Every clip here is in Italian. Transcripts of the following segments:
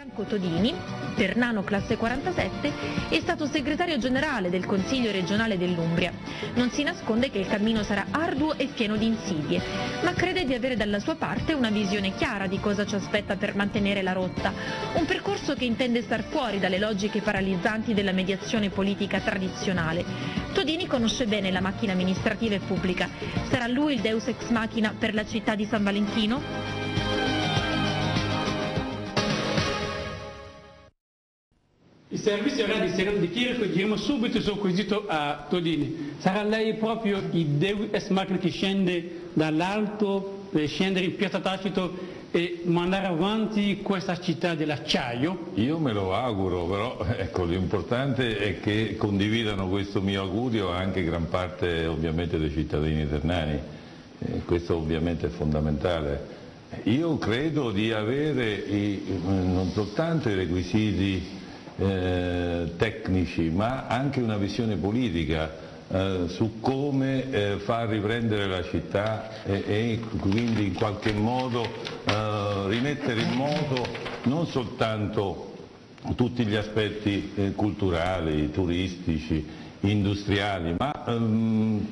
Franco Todini, ternano classe 47, è stato segretario generale del Consiglio regionale dell'Umbria. Non si nasconde che il cammino sarà arduo e pieno di insidie, ma crede di avere dalla sua parte una visione chiara di cosa ci aspetta per mantenere la rotta, un percorso che intende star fuori dalle logiche paralizzanti della mediazione politica tradizionale. Todini conosce bene la macchina amministrativa e pubblica. Sarà lui il deus ex machina per la città di San Valentino? Il servizio radio di Chirico diremo subito sul quesito a Todini. Sarà lei proprio il deus ex machina che scende dall'alto per scendere in piazza Tacito e mandare avanti questa città dell'acciaio? Io me lo auguro, però ecco, l'importante è che condividano questo mio augurio anche gran parte ovviamente dei cittadini ternani. Questo ovviamente è fondamentale. Io credo di avere non soltanto i requisiti tecnici, ma anche una visione politica su come far riprendere la città e quindi in qualche modo rimettere in moto non soltanto tutti gli aspetti culturali, turistici, industriali, ma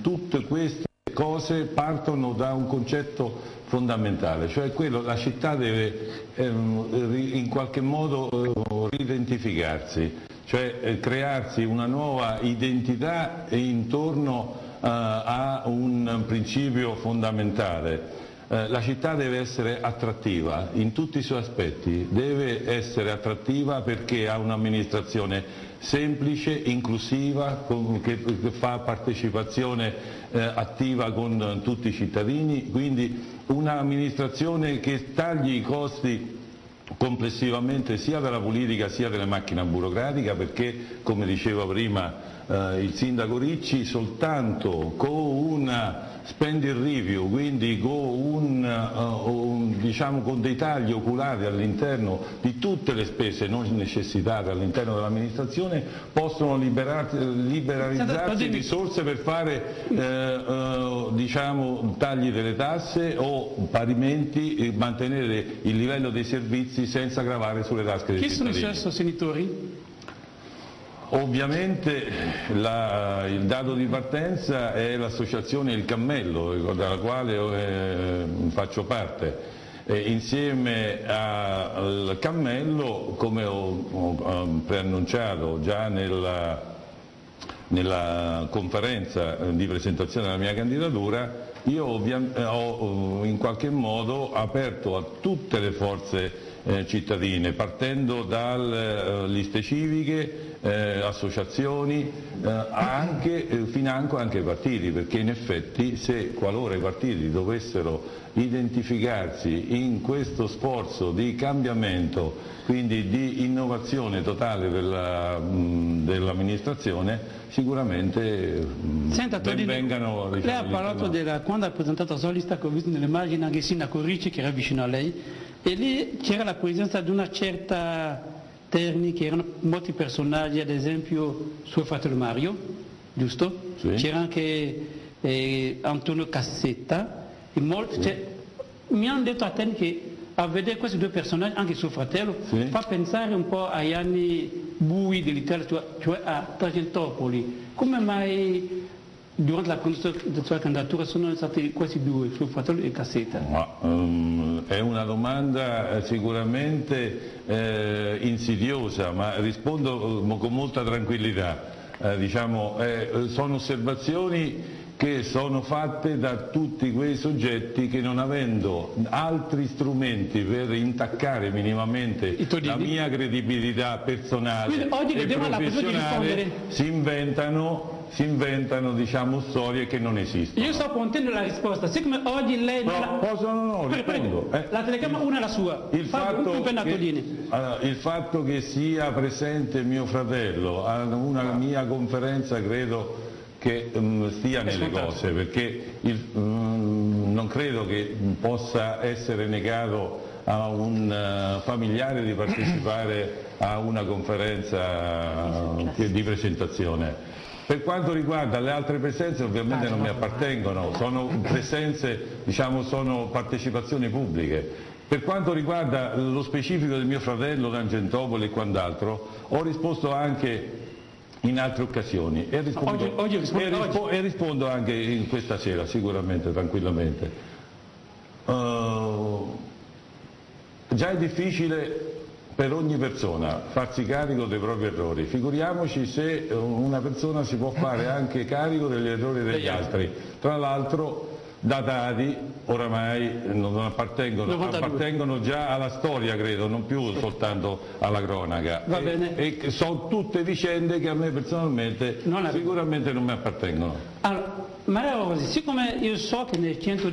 tutte queste cose partono da un concetto fondamentale, cioè quello la città deve in qualche modo ridentificarsi, cioè crearsi una nuova identità intorno a un principio fondamentale. La città deve essere attrattiva in tutti i suoi aspetti, deve essere attrattiva perché ha un'amministrazione semplice, inclusiva, che fa partecipazione attiva con tutti i cittadini, quindi un'amministrazione che tagli i costi complessivamente sia della politica sia della macchina burocratica, perché come diceva prima il sindaco Ricci, soltanto con una spending review, quindi con, diciamo, con dei tagli oculati all'interno di tutte le spese non necessitate all'interno dell'amministrazione, possono liberalizzarsi risorse per fare diciamo, tagli delle tasse o parimenti mantenere il livello dei servizi senza gravare sulle tasche dei cittadini. Chi sono i sostenitori? Ovviamente il dato di partenza è l'associazione Il Cammello, dalla quale faccio parte. Insieme al Cammello, come ho preannunciato già nella conferenza di presentazione della mia candidatura, io ho in qualche modo aperto a tutte le forze cittadine, partendo dalle liste civiche, associazioni, financo anche i partiti, perché in effetti se qualora i partiti dovessero identificarsi in questo sforzo di cambiamento, quindi di innovazione totale dell'amministrazione, sicuramente vengano. Lei ha parlato quando ha presentato la sua lista, che ho visto nell'immagine anche il sindaco Ricci che era vicino a lei, e lì c'era la presenza di una certa Terni, che erano molti personaggi, ad esempio suo fratello Mario, giusto? Sì. C'era anche Antonio Cassetta, e mi hanno detto a Terni che a vedere questi due personaggi, anche suo fratello, sì, fa pensare un po' agli anni bui dell'Italia, cioè a Tangentopoli. Come mai durante la conduzione della sua candidatura sono stati questi due, suo fratello e Cassetta? È una domanda sicuramente insidiosa, ma rispondo con molta tranquillità. Sono osservazioni che sono fatte da tutti quei soggetti che, non avendo altri strumenti per intaccare minimamente la mia credibilità personale e professionale, si inventano diciamo, storie che non esistono. Io sto contento della risposta, siccome oggi lei... rispondo. La telecamera una è la sua, il fatto che sia presente mio fratello a una mia conferenza credo che stia nelle cose, perché non credo che possa essere negato a un familiare di partecipare a una conferenza di presentazione. Per quanto riguarda le altre presenze, ovviamente non mi appartengono, sono presenze, diciamo, sono partecipazioni pubbliche. Per quanto riguarda lo specifico del mio fratello Tangentopoli e quant'altro, ho risposto anche in altre occasioni e rispondo anche in questa sera, sicuramente, tranquillamente. Già è difficile per ogni persona farsi carico dei propri errori, figuriamoci se una persona si può fare anche carico degli errori degli altri. Tra l'altro datati, oramai non appartengono già alla storia, credo, non più soltanto alla cronaca. Va bene. E sono tutte vicende che a me personalmente sicuramente non mi appartengono. Allora, Maria Rosi, siccome io so che nel 110